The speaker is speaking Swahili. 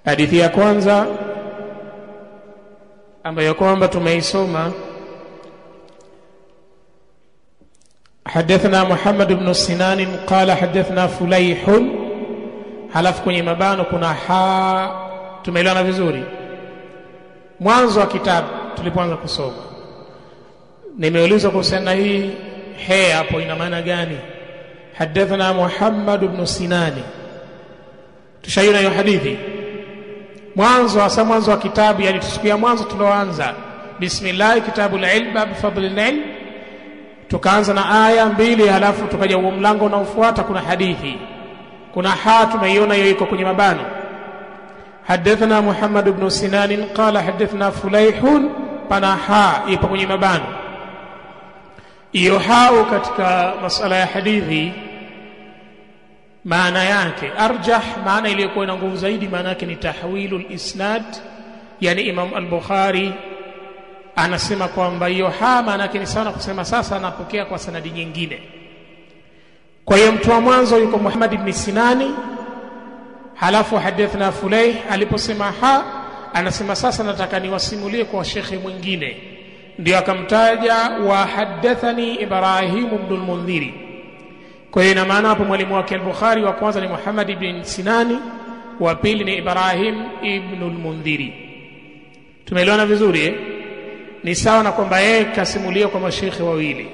Hadithi ya kwanza ambayo kwamba tumeisoma, حدثنا محمد بن سنان قال حدثنا فليح، halafu kwenye mabano kuna ha. Tumeelewana vizuri? Mwanzo wa kitabu tulipoanza kusoma nimeulizwa kuhusiana hii he hapo ina maana gani? حدثنا محمد بن سنان، tushaiona hiyo hadithi mwanzo, hasa mwanzo wa kitabu, yani tusikia mwanzo tuloanza bismillah kitabul ilm bab fadlil ilm, tukaanza na aya 2, halafu tukaja huo mlango unaofuata kuna hadithi, kuna ha. Tumeiona hiyo iko kwenye mabano. حدثنا محمد بن سنان قال حدثنا فليح، pana ha ipo kwenye mabano. Hiyo hao katika masala ya hadithi maana yake arjah, maana iliyokuwa ina nguvu zaidi, maana yake ni tahwilul isnad. Yani Imam al-Bukhari anasema kwamba hiyo ha maana yake ni sawa kusema sasa anapokea kwa sanadi nyingine. Kwa hiyo mtu wa mwanzo yuko Muhammad ibn Sinani, halafu hadathna Fulayh, aliposema ha anasema sasa nataka niwasimulie kwa shekhi mwingine, ndio akamtaja wa hadathani Ibrahim ibn al-Mundhiri. Kwa hiyo ina maana hapo mwalimu wake al-Bukhari wa kwanza ni Muhammad ibn Sinani, wa pili ni Ibrahim ibn al-Mundhiri. Tumeelewana vizuri Ni sawa na kwamba yeye kasimulia kwa mashekhi wawili.